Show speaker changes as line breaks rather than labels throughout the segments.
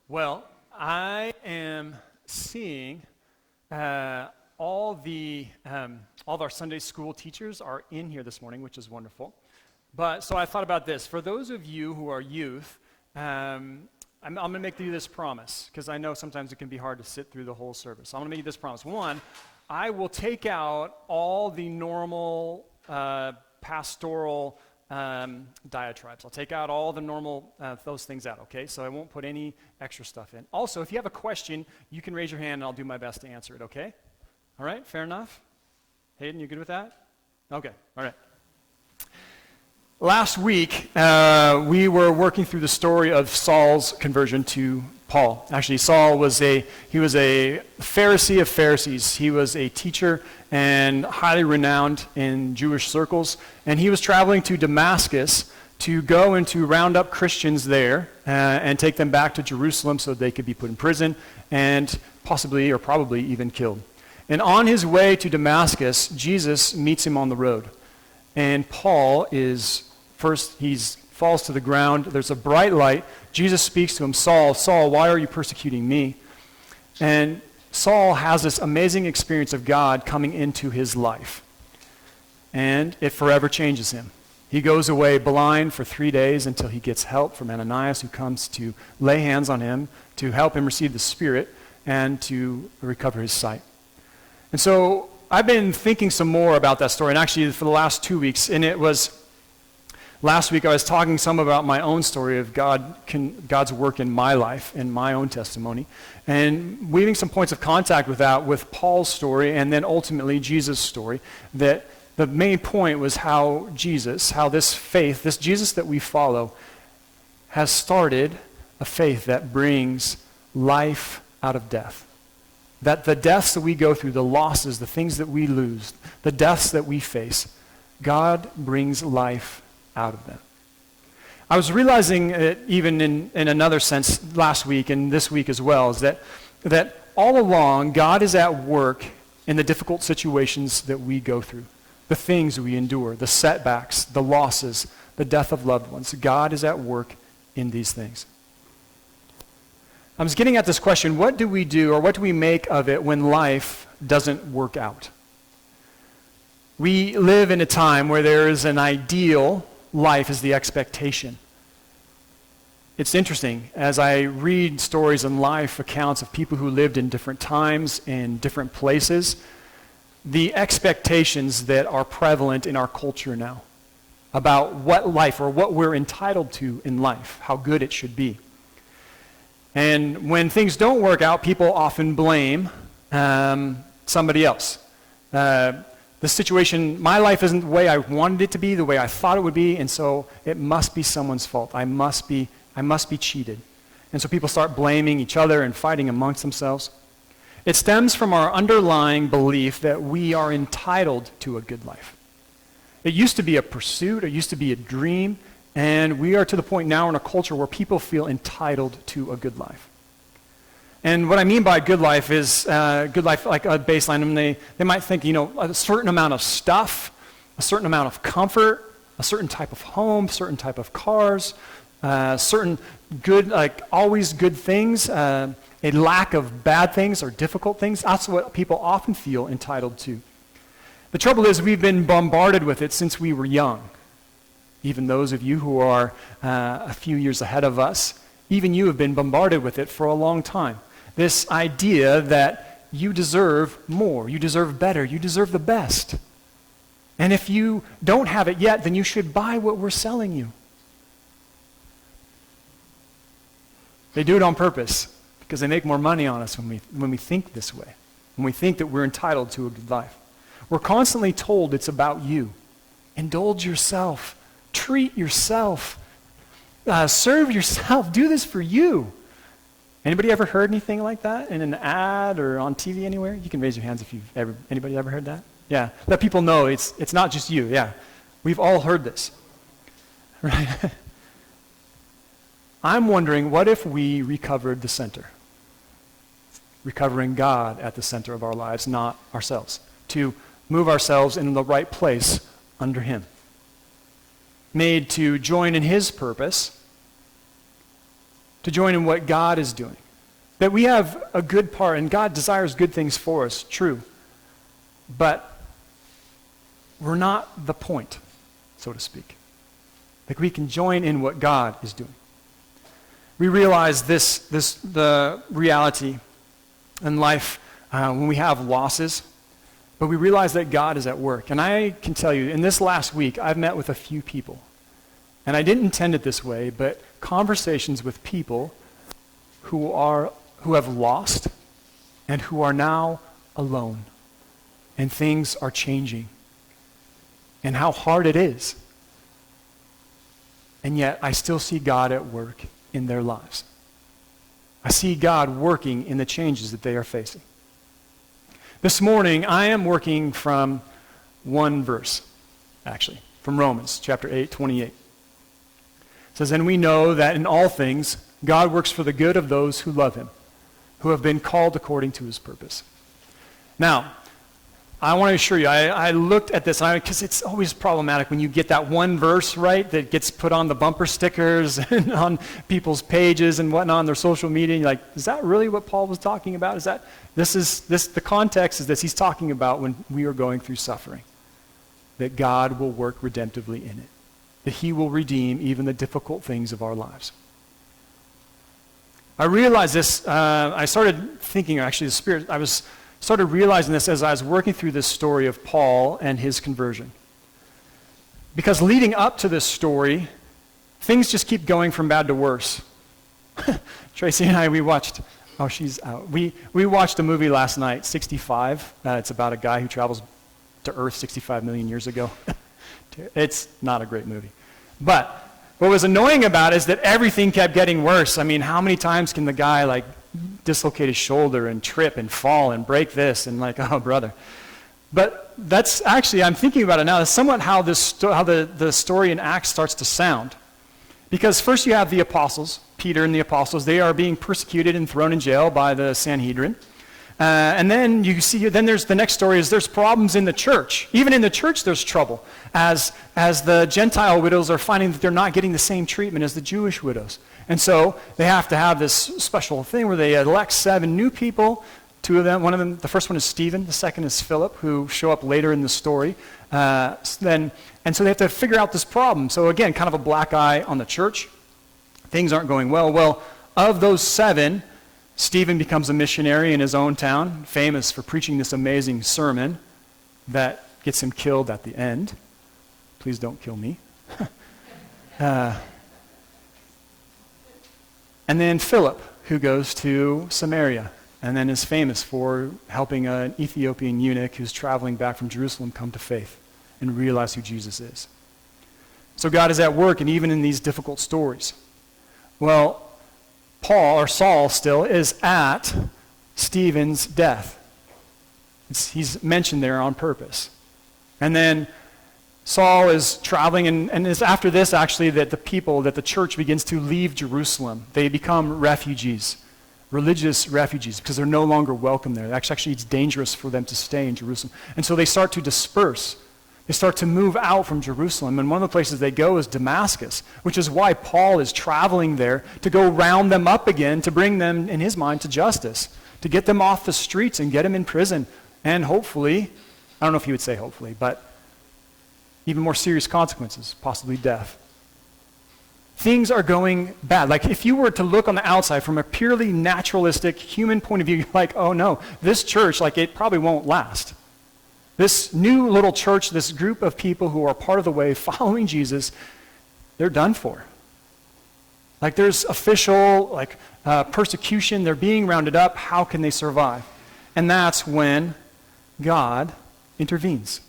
Well, I am seeing all of our Sunday school teachers are in here this morning, which is wonderful. But so I thought about this. For those of you who are youth, I'm going to make you this promise, because I know sometimes it can be hard to sit through the whole service. So I'm going to make you this promise. One, I will take out all the normal pastoral diatribes. I'll take out all the normal, those things out, okay? So I won't put any extra stuff in. Also, if you have a question, you can raise your hand and I'll do my best to answer it, okay? All right, fair enough? Hayden, you good with that? Okay, all right. Last week, we were working through the story of Saul's conversion to Paul. Actually, Saul was a Pharisee of Pharisees. He was a teacher and highly renowned in Jewish circles. And he was traveling to Damascus to go and to round up Christians there and take them back to Jerusalem so they could be put in prison and possibly or probably even killed. And on his way to Damascus, Jesus meets him on the road. And Paul falls to the ground. There's a bright light. Jesus speaks to him, Saul, Saul, why are you persecuting me? And Saul has this amazing experience of God coming into his life. And it forever changes him. He goes away blind for 3 days until he gets help from Ananias, who comes to lay hands on him, to help him receive the Spirit, and to recover his sight. And so I've been thinking some more about that story, and actually for the last 2 weeks, and it was last week I was talking some about my own story of God's work in my life and my own testimony, and weaving some points of contact with that, with Paul's story, and then ultimately Jesus' story, that the main point was how this faith, this Jesus that we follow, has started a faith that brings life out of death. That the deaths that we go through, the losses, the things that we lose, the deaths that we face, God brings life out of them. I was realizing it even in another sense last week and this week as well, is that all along God is at work in the difficult situations that we go through, the things we endure, the setbacks, the losses, the death of loved ones. God is at work in these things. I was getting at this question, what do we do or what do we make of it when life doesn't work out? We live in a time where there is an ideal life as the expectation. It's interesting, as I read stories and life accounts of people who lived in different times and different places, the expectations that are prevalent in our culture now about what life or what we're entitled to in life, how good it should be. And when things don't work out, people often blame somebody else. The situation, my life isn't the way I wanted it to be, the way I thought it would be, and so it must be someone's fault. I must be cheated. And so people start blaming each other and fighting amongst themselves. It stems from our underlying belief that we are entitled to a good life. It used to be a pursuit, it used to be a dream, and we are to the point now in a culture where people feel entitled to a good life. And what I mean by good life is good life like a baseline. I mean, they might think, a certain amount of stuff, a certain amount of comfort, a certain type of home, certain type of cars, certain good, always good things, a lack of bad things or difficult things. That's what people often feel entitled to. The trouble is we've been bombarded with it since we were young. Even those of you who are a few years ahead of us, even you have been bombarded with it for a long time. This idea that you deserve more, you deserve better, you deserve the best. And if you don't have it yet, then you should buy what we're selling you. They do it on purpose because they make more money on us when we think this way, when we think that we're entitled to a good life. We're constantly told it's about you. Indulge yourself. Treat yourself. Serve yourself. Do this for you. Anybody ever heard anything like that in an ad or on TV anywhere? You can raise your hands if anybody ever heard that? Yeah. Let people know it's not just you. Yeah. We've all heard this. Right? I'm wondering, what if we recovered the center? Recovering God at the center of our lives, not ourselves. To move ourselves in the right place under Him. Made to join in His purpose, to join in what God is doing. That we have a good part, and God desires good things for us, true. But we're not the point, so to speak. Like we can join in what God is doing. We realize the reality in life when we have losses, but we realize that God is at work. And I can tell you, in this last week, I've met with a few people. And I didn't intend it this way, but conversations with people who have lost and who are now alone. And things are changing. And how hard it is. And yet, I still see God at work in their lives. I see God working in the changes that they are facing. This morning, I am working from one verse, actually, from Romans chapter 8, 28. It says, "And we know that in all things, God works for the good of those who love him, who have been called according to his purpose." Now, I want to assure you, I looked at this, because it's always problematic when you get that one verse, right, that gets put on the bumper stickers and on people's pages and whatnot on their social media. And you're like, is that really what Paul was talking about? The context is this, he's talking about when we are going through suffering, that God will work redemptively in it, that he will redeem even the difficult things of our lives. I realized this, I started thinking, actually, started realizing this as I was working through this story of Paul and his conversion. Because leading up to this story, things just keep going from bad to worse. Tracy and I, we watched a movie last night, 65. It's about a guy who travels to Earth 65 million years ago. It's not a great movie. But what was annoying about it is that everything kept getting worse. I mean, how many times can the guy dislocate his shoulder and trip and fall and break this and oh brother. But that's actually, I'm thinking about it now, that's somewhat how the story in Acts starts to sound. Because first you have the apostles, Peter and the apostles, they are being persecuted and thrown in jail by the Sanhedrin. And then there's the next story is there's problems in the church. Even in the church there's trouble as the Gentile widows are finding that they're not getting the same treatment as the Jewish widows. And so they have to have this special thing where they elect 7 new people. 2 of them, the first one is Stephen, the second is Philip, who show up later in the story. And so they have to figure out this problem. So again, kind of a black eye on the church. Things aren't going well. Well, of those 7, Stephen becomes a missionary in his own town, famous for preaching this amazing sermon that gets him killed at the end. Please don't kill me. And then Philip, who goes to Samaria, and then is famous for helping an Ethiopian eunuch who's traveling back from Jerusalem come to faith and realize who Jesus is. So God is at work, and even in these difficult stories. Well, Saul still, is at Stephen's death. He's mentioned there on purpose. And then Saul is traveling, and it's after this, actually, that the church begins to leave Jerusalem. They become refugees, religious refugees, because they're no longer welcome there. Actually, it's dangerous for them to stay in Jerusalem. And so they start to disperse. They start to move out from Jerusalem. And one of the places they go is Damascus, which is why Paul is traveling there to go round them up again, to bring them, in his mind, to justice, to get them off the streets and get them in prison. And hopefully, I don't know if he would say hopefully, but even more serious consequences, possibly death. Things are going bad. If you were to look on the outside from a purely naturalistic human point of view, you're like, oh no, this church, it probably won't last. This new little church, this group of people who are part of the way, following Jesus, they're done for. There's official, persecution, they're being rounded up, how can they survive? And that's when God intervenes.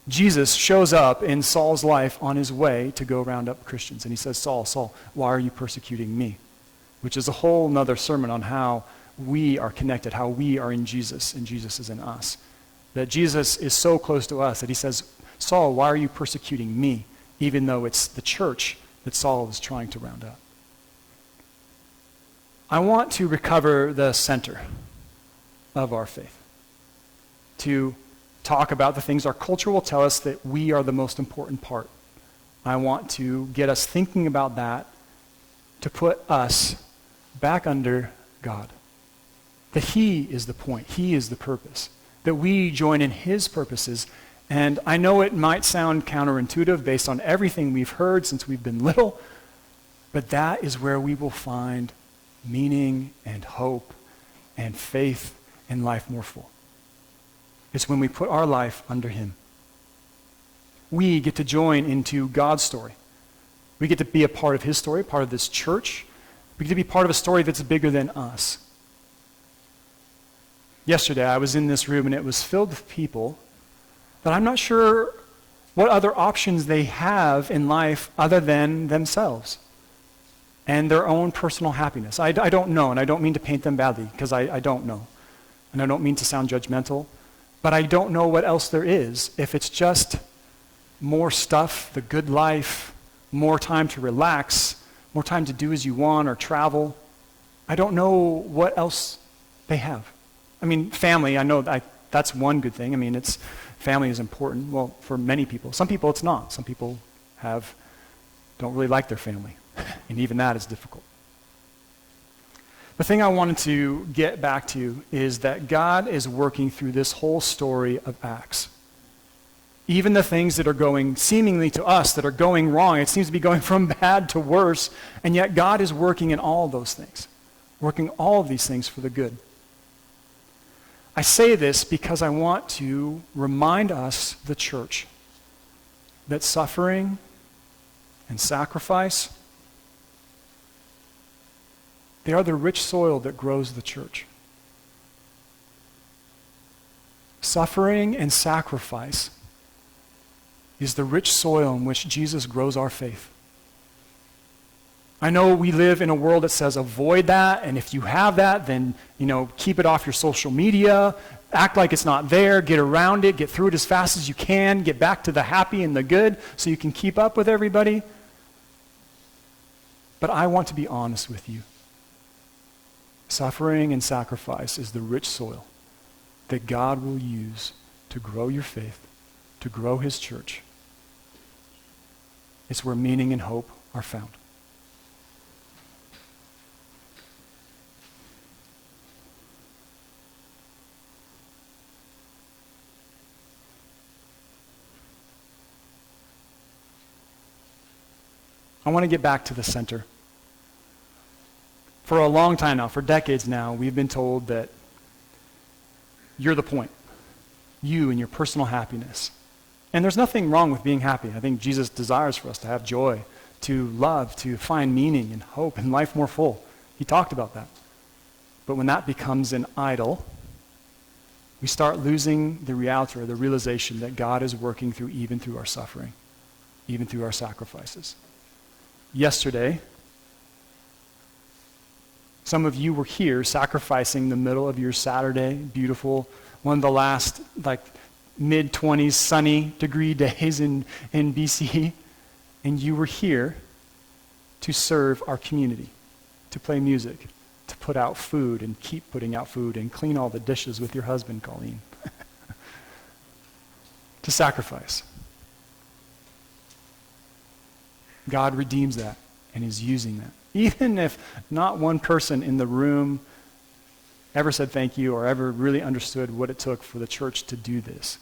Jesus shows up in Saul's life on his way to go round up Christians. And he says, Saul, Saul, why are you persecuting me? Which is a whole nother sermon on how we are connected, how we are in Jesus and Jesus is in us. That Jesus is so close to us that he says, Saul, why are you persecuting me? Even though it's the church that Saul is trying to round up. I want to recover the center of our faith. To talk about the things our culture will tell us that we are the most important part. I want to get us thinking about that to put us back under God. That he is the point. He is the purpose. That we join in his purposes. And I know it might sound counterintuitive based on everything we've heard since we've been little, but that is where we will find meaning and hope and faith and life more full. It's when we put our life under him. We get to join into God's story. We get to be a part of his story, part of this church. We get to be part of a story that's bigger than us. Yesterday, I was in this room, and it was filled with people that I'm not sure what other options they have in life other than themselves and their own personal happiness. I don't know, and I don't mean to paint them badly, because I don't know. And I don't mean to sound judgmental, but I don't know what else there is. If it's just more stuff, the good life, more time to relax, more time to do as you want or travel, I don't know what else they have. I mean, family, I know that's one good thing. I mean, family is important. Well, for many people. Some people it's not. Some people don't really like their family. And even that is difficult. The thing I wanted to get back to is that God is working through this whole story of Acts. Even the things that are going, seemingly to us, that are going wrong, it seems to be going from bad to worse, and yet God is working in all of those things, working all of these things for the good. I say this because I want to remind us, the church, that suffering and sacrifice, they are the rich soil that grows the church. Suffering and sacrifice is the rich soil in which Jesus grows our faith. I know we live in a world that says avoid that, and if you have that, then, keep it off your social media, act like it's not there, get around it, get through it as fast as you can, get back to the happy and the good so you can keep up with everybody. But I want to be honest with you. Suffering and sacrifice is the rich soil that God will use to grow your faith, to grow his church. It's where meaning and hope are found. I want to get back to the center. For a long time now, for decades now, we've been told that you're the point. You and your personal happiness. And there's nothing wrong with being happy. I think Jesus desires for us to have joy, to love, to find meaning and hope and life more full. He talked about that. But when that becomes an idol, we start losing the reality or the realization that God is working even through our suffering, even through our sacrifices. Yesterday, some of you were here sacrificing the middle of your Saturday, beautiful, one of the last mid-20s sunny degree days in BC, and you were here to serve our community, to play music, to put out food and keep putting out food and clean all the dishes with your husband, Colleen, to sacrifice. God redeems that and is using that. Even if not one person in the room ever said thank you or ever really understood what it took for the church to do this,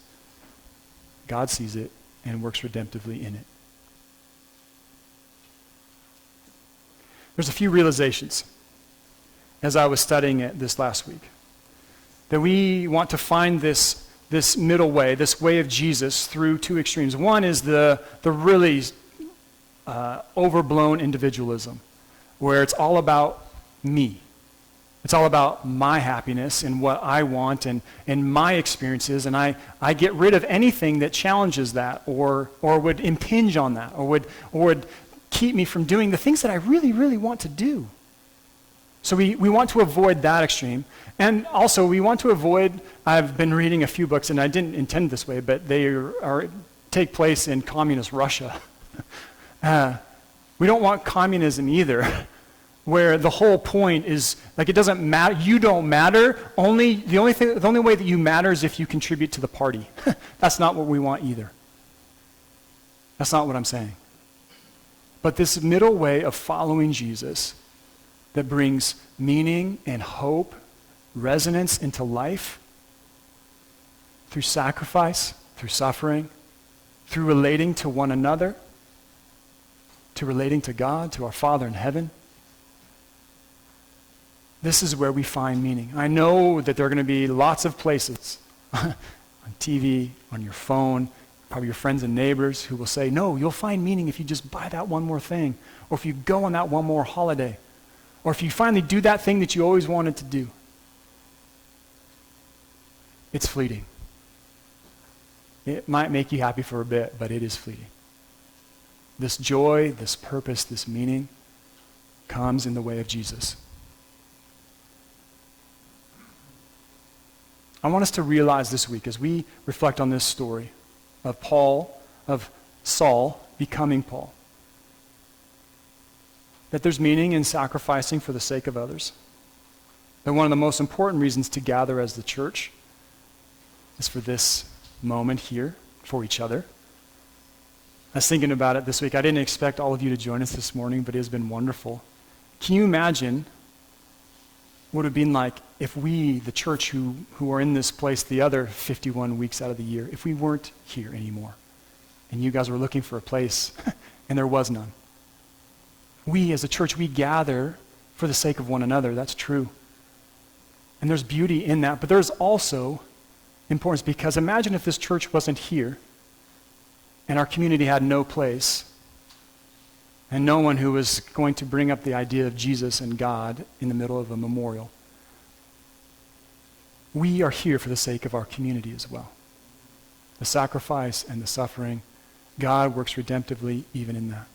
God sees it and works redemptively in it. There's a few realizations as I was studying it this last week, that we want to find this middle way, this way of Jesus through two extremes. One is the really overblown individualism, where it's all about me. It's all about my happiness and what I want and my experiences, and I get rid of anything that challenges that or would impinge on that or would keep me from doing the things that I really, really want to do. So we want to avoid that extreme. And also we want to avoid, I've been reading a few books, and I didn't intend this way, but they take place in communist Russia. We don't want communism either, where the whole point is it doesn't matter. You don't matter. The only way that you matter is if you contribute to the party. That's not what we want either. That's not what I'm saying. But this middle way of following Jesus that brings meaning and hope, resonance into life through sacrifice, through suffering, through relating to one another, to relating to God, to our Father in heaven. This is where we find meaning. I know that there are going to be lots of places on TV, on your phone, probably your friends and neighbors who will say, no, you'll find meaning if you just buy that one more thing, or if you go on that one more holiday, or if you finally do that thing that you always wanted to do. It's fleeting. It might make you happy for a bit, but it is fleeting. This joy, this purpose, this meaning comes in the way of Jesus. I want us to realize this week as we reflect on this story of Saul becoming Paul, that there's meaning in sacrificing for the sake of others. That one of the most important reasons to gather as the church is for this moment here, for each other. I was thinking about it this week. I didn't expect all of you to join us this morning, but it has been wonderful. Can you imagine what it would have been like if we, the church who are in this place the other 51 weeks out of the year, if we weren't here anymore and you guys were looking for a place and there was none? We as a church, we gather for the sake of one another. That's true. And there's beauty in that, but there's also importance, because imagine if this church wasn't here and our community had no place and no one who was going to bring up the idea of Jesus and God in the middle of a memorial. We are here for the sake of our community as well. The sacrifice and the suffering, God works redemptively even in that.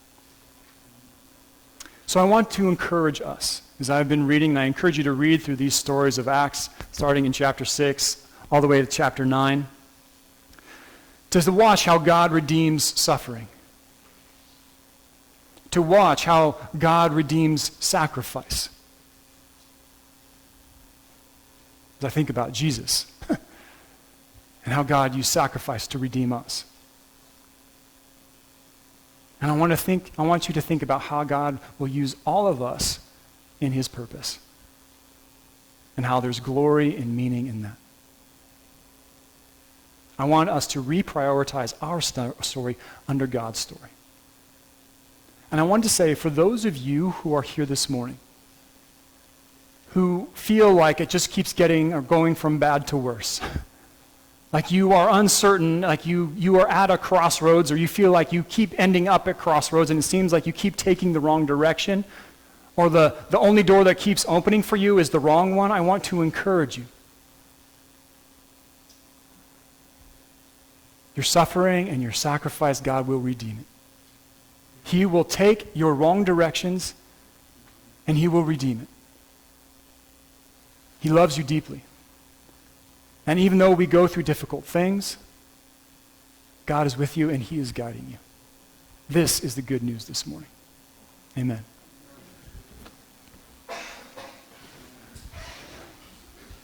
So I want to encourage us, as I've been reading, and I encourage you to read through these stories of Acts, starting in chapter 6, all the way to chapter 9, to watch how God redeems suffering, to watch how God redeems sacrifice. As I think about Jesus and how God used sacrifice to redeem us. And I want you to think about how God will use all of us in his purpose and how there's glory and meaning in that. I want us to reprioritize our story under God's story. And I want to say, for those of you who are here this morning, who feel like it just keeps getting or going from bad to worse, like you are uncertain, like you are at a crossroads, or you feel like you keep ending up at crossroads and it seems like you keep taking the wrong direction, or the only door that keeps opening for you is the wrong one, I want to encourage you. Your suffering and your sacrifice, God will redeem it. He will take your wrong directions and he will redeem it. He loves you deeply. And even though we go through difficult things, God is with you and he is guiding you. This is the good news this morning. Amen.